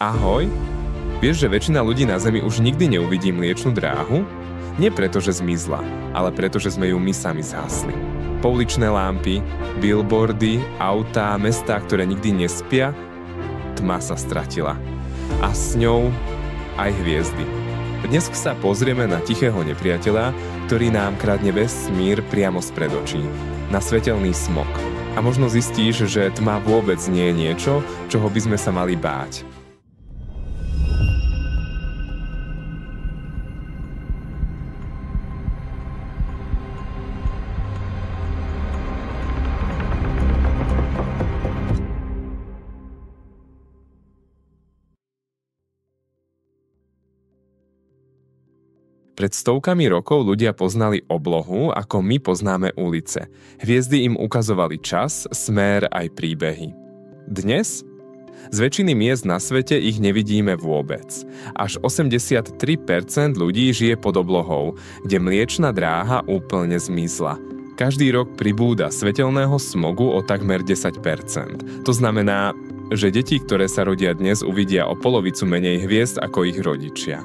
Ahoj, vieš, že väčšina ľudí na Zemi už nikdy neuvidí Mliečnu dráhu? Nie preto, že zmizla, ale preto, že sme ju my sami zhasli. Pouličné lámpy, billboardy, autá, mestá, ktoré nikdy nespia, tma sa stratila. A s ňou aj hviezdy. Dnes sa pozrieme na tichého nepriateľa, ktorý nám kradne vesmír priamo spred očí. Na svetelný smog. A možno zistíš, že tma vôbec nie je niečo, čoho by sme sa mali báť. Pred stovkami rokov ľudia poznali oblohu, ako my poznáme ulice. Hviezdy im ukazovali čas, smer aj príbehy. Dnes? Z väčšiny miest na svete ich nevidíme vôbec. Až 83% ľudí žije pod oblohou, kde Mliečna dráha úplne zmizla. Každý rok pribúda svetelného smogu o takmer 10%. To znamená, že deti, ktoré sa rodia dnes, uvidia o polovicu menej hviezd ako ich rodičia.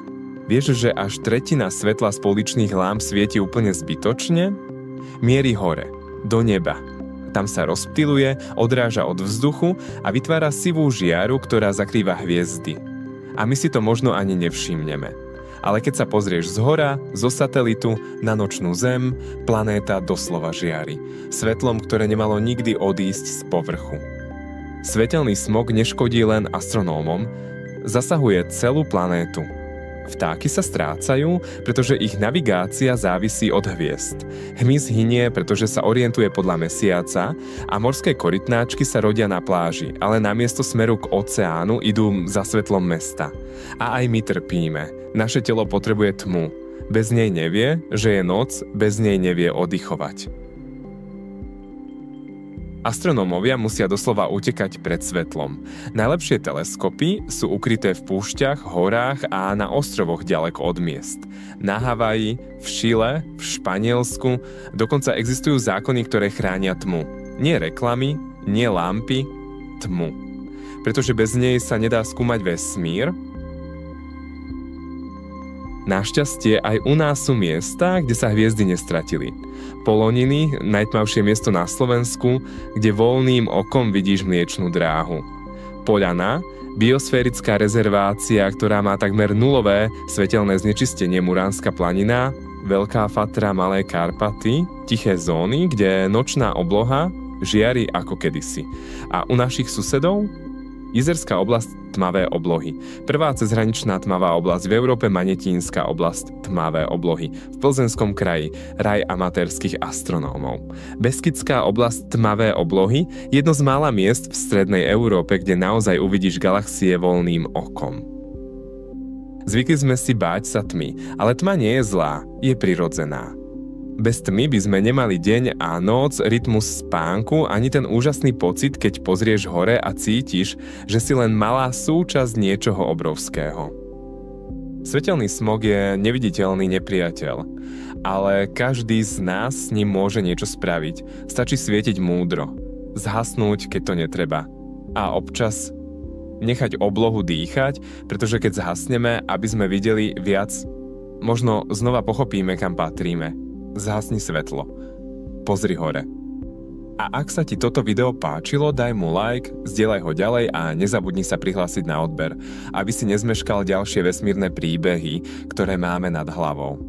Vieš, že až tretina svetla z pouličných lámp svieti úplne zbytočne? Mierí hore, do neba. Tam sa rozptyluje, odráža od vzduchu a vytvára sivú žiaru, ktorá zakrýva hviezdy. A my si to možno ani nevšimneme. Ale keď sa pozrieš zhora, zo satelitu, na nočnú Zem, planéta doslova žiari. Svetlom, ktoré nemalo nikdy odísť z povrchu. Svetelný smog neškodí len astronómom, zasahuje celú planétu. Vtáky sa strácajú, pretože ich navigácia závisí od hviezd. Hmyz hynie, pretože sa orientuje podľa mesiaca a morské korytnáčky sa rodia na pláži, ale namiesto smeru k oceánu idú za svetlom mesta. A aj my trpíme. Naše telo potrebuje tmu. Bez nej nevie, že je noc, bez nej nevie oddychovať. Astronómovia musia doslova utekať pred svetlom. Najlepšie teleskopy sú ukryté v púšťach, horách a na ostrovoch ďaleko od miest. Na Havaji, v Chile, v Španielsku dokonca existujú zákony, ktoré chránia tmu. Nie reklamy, nie lampy, tmu. Pretože bez nej sa nedá skúmať vesmír. Našťastie aj u nás sú miesta, kde sa hviezdy nestratili. Poloniny, najtmavšie miesto na Slovensku, kde voľným okom vidíš Mliečnu dráhu. Poľana, biosférická rezervácia, ktorá má takmer nulové svetelné znečistenie Muránska planina, Veľká Fatra, Malé Karpaty, tiché zóny, kde nočná obloha žiari ako kedysi. A u našich susedov? Jizerská oblasť, tmavé oblohy. Prvá cezhraničná tmavá oblasť v Európe, Manetínska oblasť, tmavé oblohy. V Plzeňskom kraji raj amatérskych astronómov. Beskidská oblasť, tmavé oblohy, jedno z mála miest v strednej Európe, kde naozaj uvidíš galaxie voľným okom. Zvykli sme si báť sa tmy, ale tma nie je zlá, je prirodzená. Bez tmy by sme nemali deň a noc, rytmus spánku, ani ten úžasný pocit, keď pozrieš hore a cítiš, že si len malá súčasť niečoho obrovského. Svetelný smog je neviditeľný nepriateľ, ale každý z nás s ním môže niečo spraviť. Stačí svietiť múdro, zhasnúť, keď to netreba. A občas nechať oblohu dýchať, pretože keď zhasneme, aby sme videli viac, možno znova pochopíme, kam patríme. Zhasni svetlo. Pozri hore. A ak sa ti toto video páčilo, daj mu like, zdieľaj ho ďalej a nezabudni sa prihlásiť na odber, aby si nezmeškal ďalšie vesmírne príbehy, ktoré máme nad hlavou.